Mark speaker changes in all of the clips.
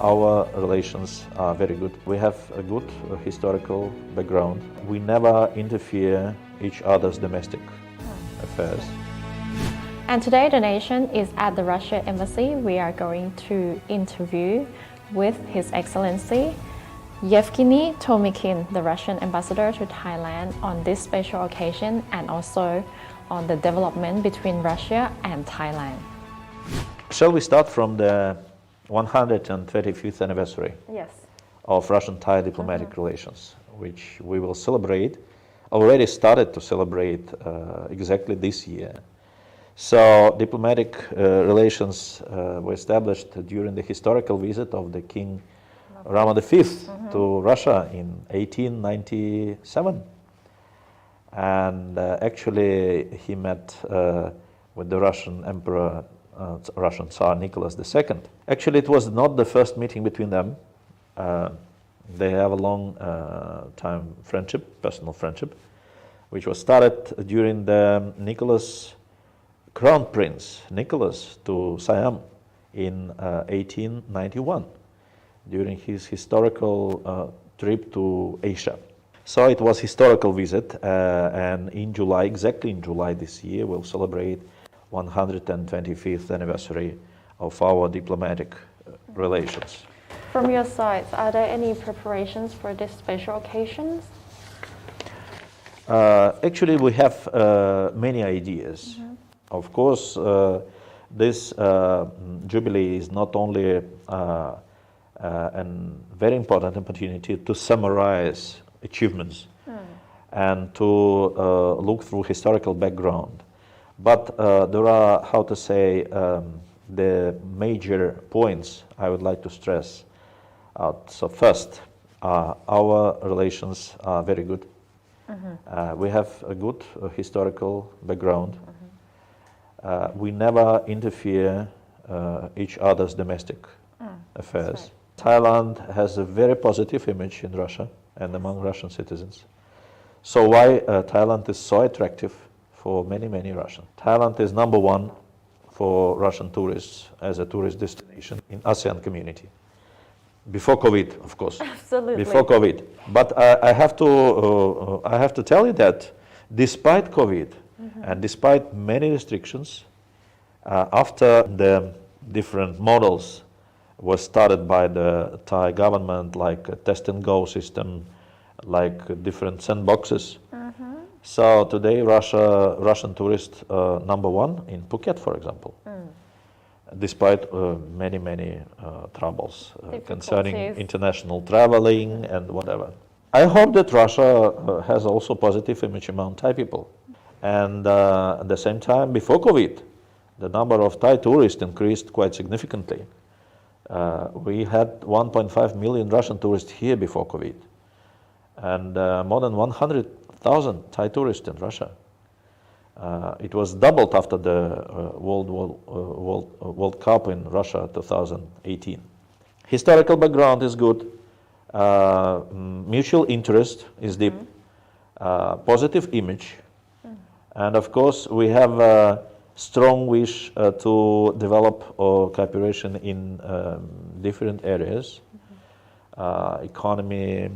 Speaker 1: Our relations are very good. We have a good historical background. We never interfere each other's domestic affairs.
Speaker 2: And today the nation is at the Russia embassy. We are going to interview with His Excellency Evgeny Tomikhin, the Russian ambassador to Thailand, on this special occasion and also on the development between Russia and Thailand.
Speaker 1: Shall we start from the 125th anniversary
Speaker 2: Yes.
Speaker 1: of Russian-Thai diplomatic relations, which we will celebrate, already started to celebrate exactly this year. So diplomatic relations were established during the historical visit of the King Rama V to Russia in 1897. And actually he met with the Russian Emperor, Russian Tsar Nicholas II. Actually it was not the first meeting between them. They have a long time friendship, personal friendship, which was started during the Nicholas Crown Prince Nicholas to Siam in 1891 during his historical trip to Asia. So it was historical visit, and in July, exactly in July this year, we'll celebrate 125th anniversary of our diplomatic relations.
Speaker 2: From your side, are there any preparations for this special occasion?
Speaker 1: Actually, we have many ideas. Of course, this jubilee is not only a very important opportunity to summarize achievements and to look through historical background, but there are, how to say, the major points I would like to stress out. So first, our relations are very good. We have a good historical background. We never interfere each other's domestic affairs. Right. Thailand has a very positive image in Russia and among Russian citizens. So why Thailand is so attractive for many, many Russians? Thailand is number one for Russian tourists as a tourist destination in ASEAN community. Before COVID, of course.
Speaker 2: Absolutely.
Speaker 1: Before COVID. But I have to tell you that despite COVID, and despite many restrictions, after the different models were started by the Thai government, like a test and go system, like different sandboxes. So today Russian tourists number one in Phuket, for example, despite many troubles concerning international traveling and whatever. I hope that Russia has also positive image among Thai people. And at the same time, before COVID, the number of Thai tourists increased quite significantly. We had 1.5 million Russian tourists here before COVID, and more than 100,000 Thai tourists in Russia. It was doubled after the World Cup in Russia 2018. Historical background is good. Mutual interest is deep. Positive image. And of course, we have a strong wish to develop cooperation in different areas, economy,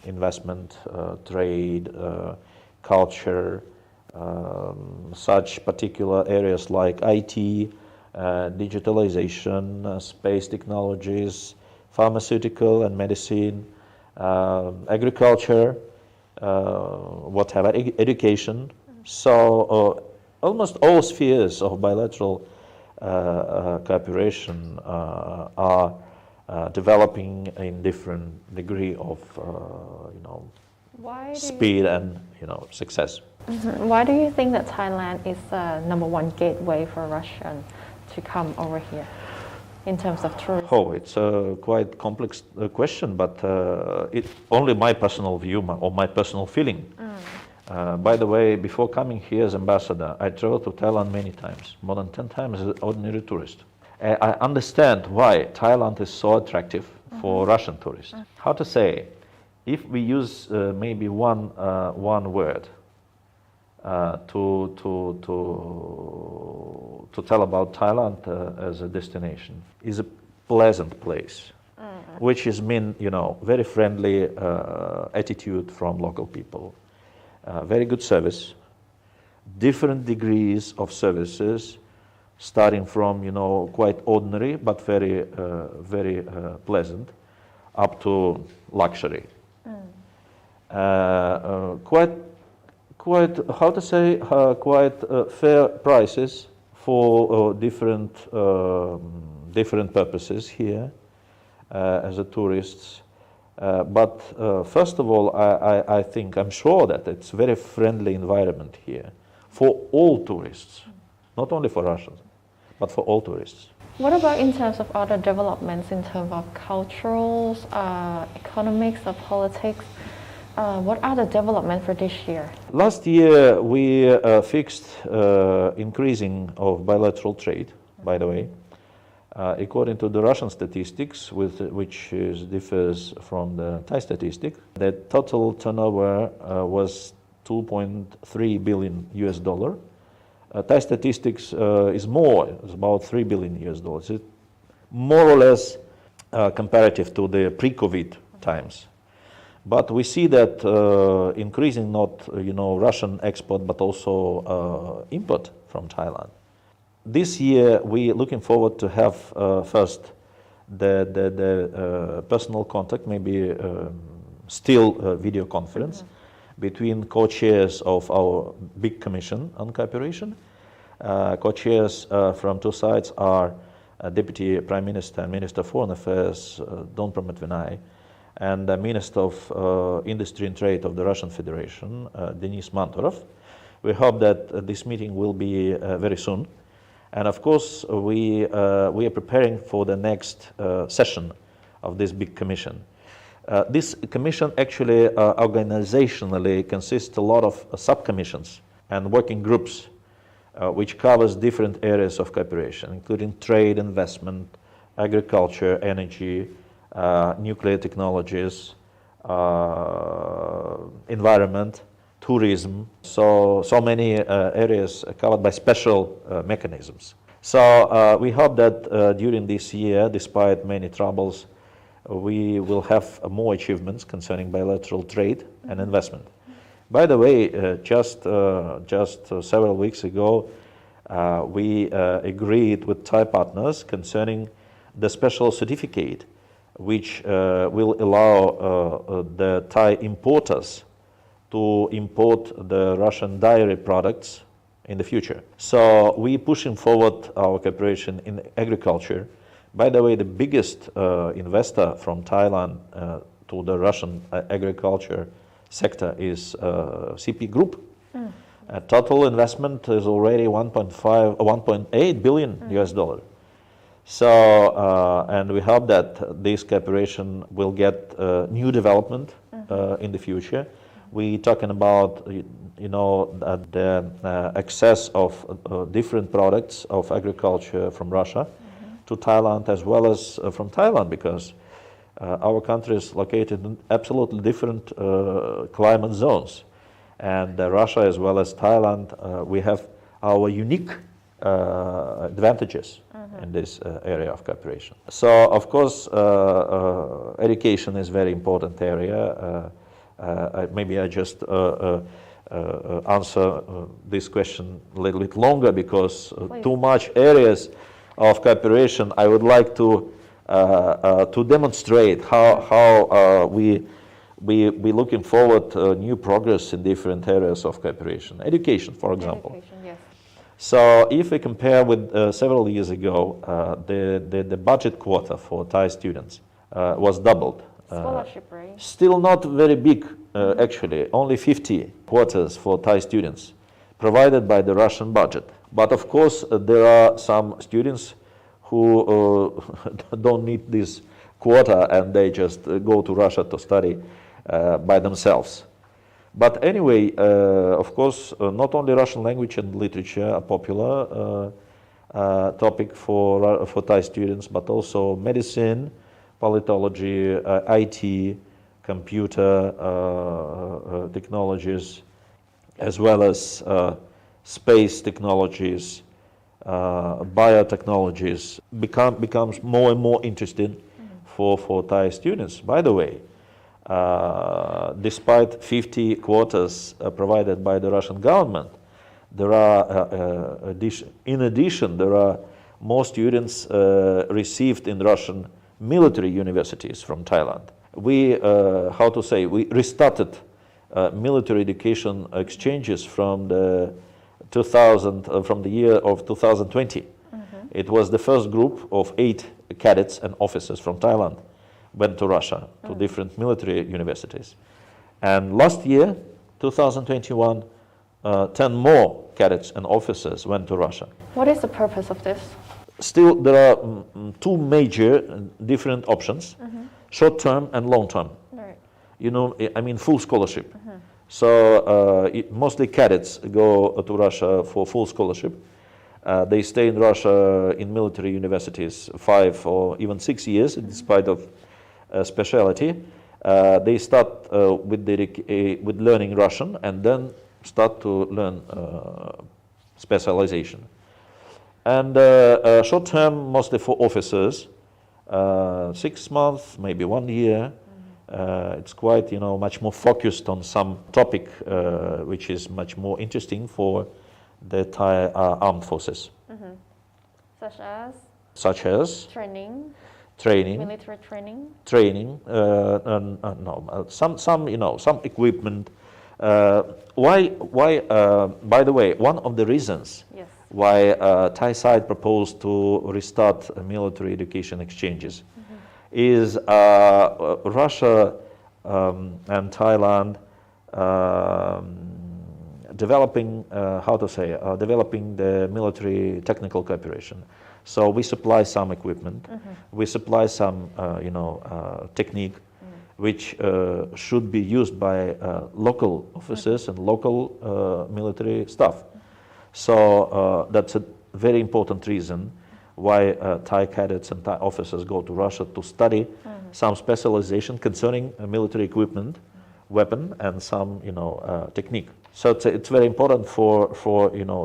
Speaker 1: investment, trade, culture, such particular areas like IT, digitalization, space technologies, pharmaceutical and medicine, agriculture, whatever, education. So almost all spheres of bilateral cooperation are developing in different degree of speed and success.
Speaker 2: Why do you think that Thailand is the number one gateway for Russians to come over here in terms of tourism?
Speaker 1: Oh, it's a quite complex question, but it's only my personal view or my personal feeling. By the way, before coming here as ambassador, I traveled to Thailand many times, more than 10 times as an ordinary tourist. I understand why Thailand is so attractive for Russian tourists. How to say, if we use maybe one word to tell about Thailand as a destination, is a pleasant place. which is mean, very friendly attitude from local people, very good service, different degrees of services, starting from, quite ordinary but very, very pleasant, up to luxury. Quite fair prices for different purposes here as a tourists. But first of all, I'm sure that it's a very friendly environment here for all tourists, not only for Russians, but for all tourists.
Speaker 2: What about in terms of other developments, in terms of culturals, economics, or politics? What are the developments for this year?
Speaker 1: Last year we fixed increasing of bilateral trade, by the way. According to the Russian statistics, which differs from the Thai statistic, the total turnover was $2.3 billion US dollar. Thai statistics is more, it's about $3 billion US dollars. It's more or less comparative to the pre-COVID times. But we see that increasing not, Russian export, but also import from Thailand. This year, we're looking forward to have first the personal contact, maybe still video conference between co-chairs of our big commission on cooperation. Co-chairs from two sides are Deputy Prime Minister and Minister of Foreign Affairs, Don Prometvinai, and the Minister of Industry and Trade of the Russian Federation, Denis Manturov. We hope that this meeting will be very soon. And of course, we are preparing for the next session of this big commission. This commission actually organizationally consists a lot of subcommissions and working groups, which covers different areas of cooperation, including trade, investment, agriculture, energy, nuclear technologies, environment, tourism, so many areas covered by special mechanisms. So we hope that during this year, despite many troubles, we will have more achievements concerning bilateral trade and investment. By the way, just several weeks ago, we agreed with Thai partners concerning the special certificate which will allow the Thai importers to import the Russian dairy products in the future. So we're pushing forward our cooperation in agriculture. By the way, the biggest investor from Thailand to the Russian agriculture sector is CP Group. Total investment is already 1.8 billion US dollar. So, and we hope that this cooperation will get new development in the future. We're talking about, the access of different products of agriculture from Russia to Thailand, as well as from Thailand, because our country is located in absolutely different climate zones. And Russia, as well as Thailand, we have our unique advantages in this area of cooperation. So, of course, education is a very important area. Maybe I just answer this question a little bit longer, because too much areas of cooperation. I would like to demonstrate how we looking forward to new progress in different areas of cooperation. Education, for example.
Speaker 2: Education, yes.
Speaker 1: So if we compare with several years ago, the budget quota for Thai students was doubled.
Speaker 2: Scholarship, right?
Speaker 1: Still not very big, actually. Only 50 quotas for Thai students provided by the Russian budget. But of course, there are some students who don't need this quota, and they just go to Russia to study by themselves. But anyway, of course, not only Russian language and literature are popular topic for Thai students, but also medicine, politology, IT, computer technologies, as well as space technologies, biotechnologies becomes more and more interesting for Thai students. By the way, despite 50 quotas provided by the Russian government, there are, in addition, there are more students received in Russian military universities from Thailand. We, we restarted military education exchanges from the year of 2020. It was the first group of 8 cadets and officers from Thailand went to Russia, to different military universities. And last year, 2021, 10 more cadets and officers went to Russia.
Speaker 2: What is the purpose of this?
Speaker 1: Still, there are 2 major different options, short-term and long-term.
Speaker 2: Right.
Speaker 1: You know, I mean, full scholarship. So mostly cadets go to Russia for full scholarship. They stay in Russia in military universities 5 or even 6 years, in spite of specialty. They start with learning Russian and then start to learn specialization. And short term, mostly for officers, 6 months, maybe 1 year. It's quite, much more focused on some topic which is much more interesting for the Thai armed forces.
Speaker 2: Such as?
Speaker 1: Training.
Speaker 2: Military training.
Speaker 1: Some equipment. Why? By the way, one of the reasons why Thai side proposed to restart military education exchanges is Russia and Thailand developing the military technical cooperation. So we supply some equipment, we supply some technique which should be used by local officers and local military staff. So that's a very important reason why Thai cadets and Thai officers go to Russia to study some specialization concerning military equipment, weapon, and some technique. So it's very important for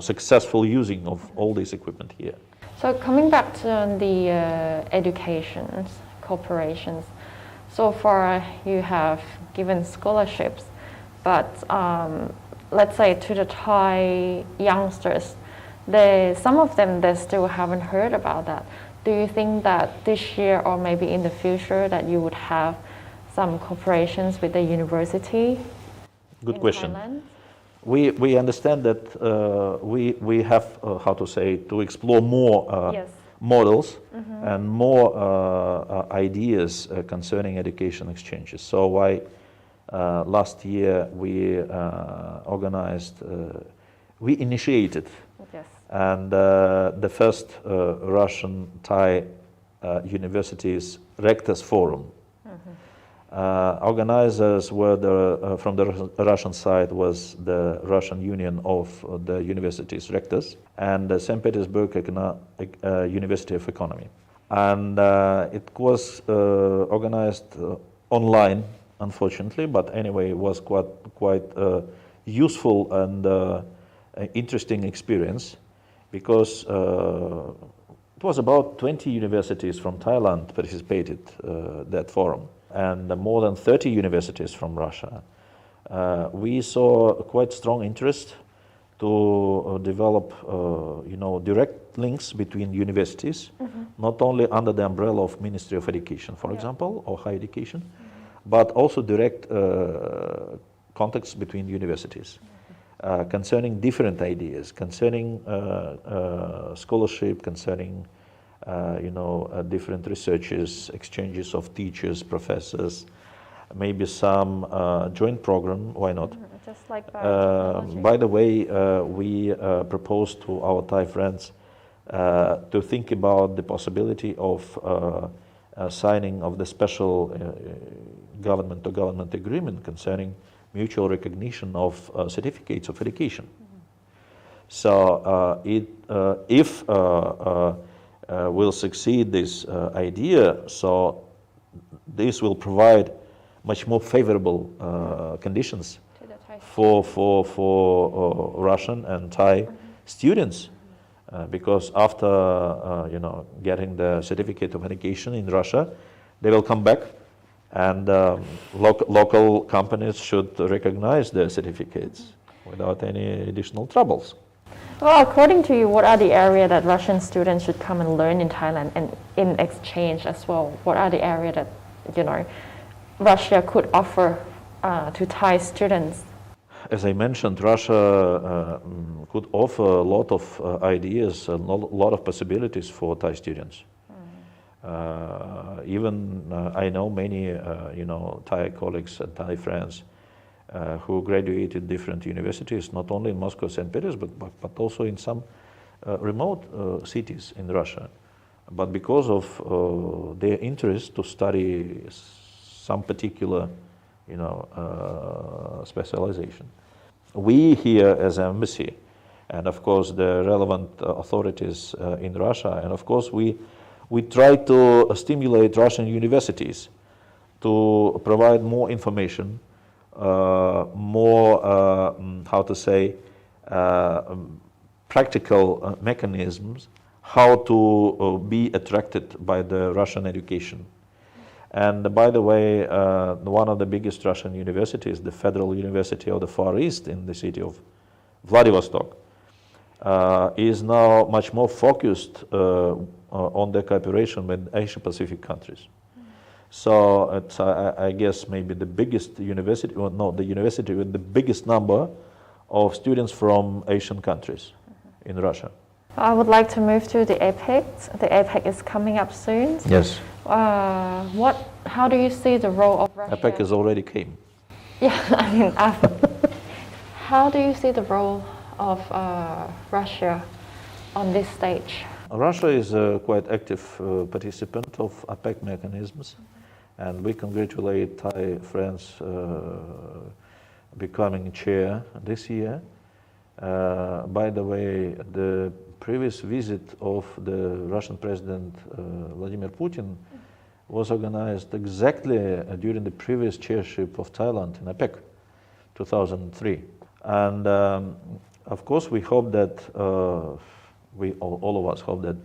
Speaker 1: successful using of all this equipment here.
Speaker 2: So coming back to the education corporations, so far you have given scholarships, but let's say to the Thai youngsters, some of them they still haven't heard about that. Do you think that this year or maybe in the future that you would have some cooperations with the university?
Speaker 1: Good question.
Speaker 2: Thailand?
Speaker 1: We understand that we have to explore more models and more ideas concerning education exchanges. So why last year we initiated and the first Russian-Thai universities Rectors Forum. Organizers were from the Russian side was the Russian Union of the Universities Rectors and the St. Petersburg University of Economy. And it was organized online, unfortunately, but anyway, it was quite useful and interesting experience because it was about 20 universities from Thailand participated that forum, and more than 30 universities from Russia. We saw quite strong interest to develop, direct links between universities, not only under the umbrella of Ministry of Education, for example, or higher education, but also direct contacts between universities concerning different ideas, concerning scholarship, concerning different researches, exchanges of teachers, professors, maybe some joint program, why not?
Speaker 2: Just like biotechnology.
Speaker 1: By the way, we proposed to our Thai friends to think about the possibility of signing of the special government-to-government agreement concerning mutual recognition of certificates of education. So if will succeed this idea, so this will provide much more favorable conditions for Russian and Thai students, because after getting the certificate of education in Russia, they will come back, and local companies should recognize their certificates without any additional troubles.
Speaker 2: Well, according to you, what are the areas that Russian students should come and learn in Thailand, and in exchange as well? What are the areas that, Russia could offer to Thai students?
Speaker 1: As I mentioned, Russia could offer a lot of ideas, a lot of possibilities for Thai students. I know many, Thai colleagues and Thai friends who graduated different universities, not only in Moscow, St. Petersburg, but also in some remote cities in Russia. But because of their interest to study some particular, specialization, we here as an embassy, and of course the relevant authorities in Russia, and of course we try to stimulate Russian universities to provide more information, more, practical mechanisms how to be attracted by the Russian education. And by the way, one of the biggest Russian universities, the Federal University of the Far East in the city of Vladivostok, is now much more focused on the cooperation with Asia-Pacific countries. So it's, I guess, maybe the biggest university, the university with the biggest number of students from Asian countries in Russia.
Speaker 2: I would like to move to the Apec. The Apec is coming up soon.
Speaker 1: Yes.
Speaker 2: How do you see the role of Russia?
Speaker 1: Apec has already came.
Speaker 2: Yeah, how do you see the role of Russia on this stage?
Speaker 1: Russia is a quite active participant of Apec mechanisms, and we congratulate Thai friends becoming chair this year. By the way, the previous visit of the Russian President Vladimir Putin was organized exactly during the previous chairship of Thailand in Apec, 2003. And of course, we hope that all of us hope that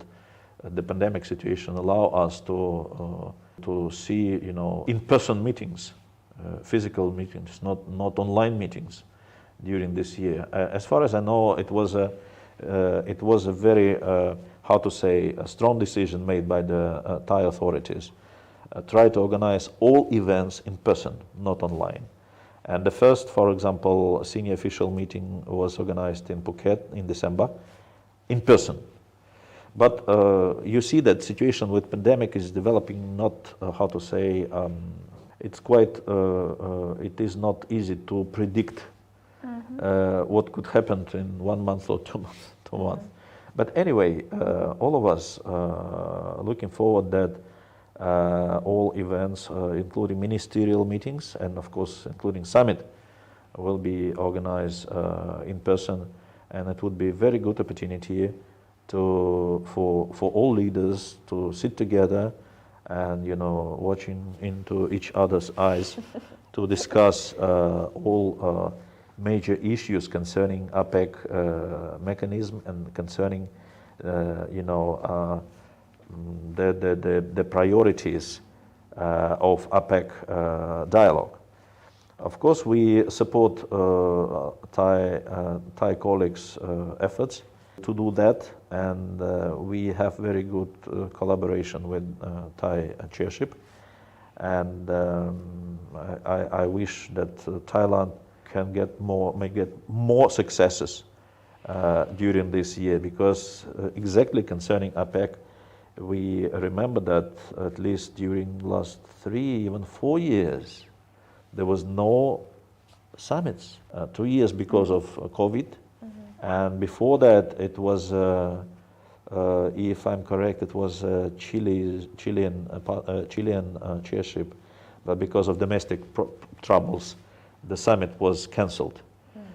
Speaker 1: the pandemic situation allow us to see, in-person meetings, physical meetings, not online meetings during this year. As far as I know, it was a very, a strong decision made by the Thai authorities. Try to organize all events in person, not online. And the first, for example, senior official meeting was organized in Phuket in December, in person. But you see that situation with pandemic is developing not, it's quite, it is not easy to predict what could happen in 1 month or 2 months. But anyway, all of us looking forward that all events, including ministerial meetings and of course including summit, will be organized in person, and it would be a very good opportunity for all leaders to sit together and watching into each other's eyes to discuss all major issues concerning Apec mechanism and concerning the priorities of Apec dialogue. Of course, we support Thai colleagues' efforts to do that, and we have very good collaboration with Thai chairship. And I wish that Thailand may get more successes during this year, because exactly concerning Apec, we remember that at least during last 3, even 4 years, there was no summits. 2 years because of COVID, and before that it was, if I'm correct, it was Chilean chairship, but because of domestic troubles, the summit was cancelled.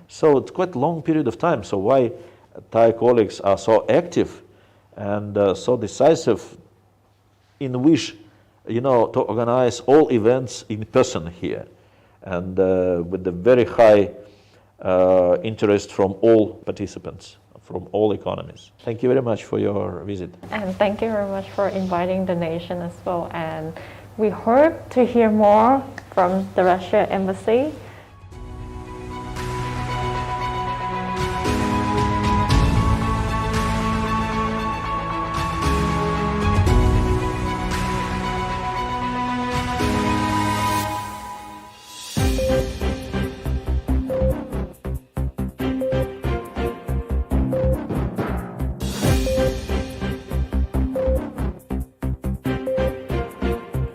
Speaker 1: So it's quite a long period of time. So why Thai colleagues are so active and so decisive in wish, to organize all events in person here, and with the very high interest from all participants, from all economies. Thank you very much for your visit.
Speaker 2: And thank you very much for inviting the nation as well. And We hope to hear more from the Russia Embassy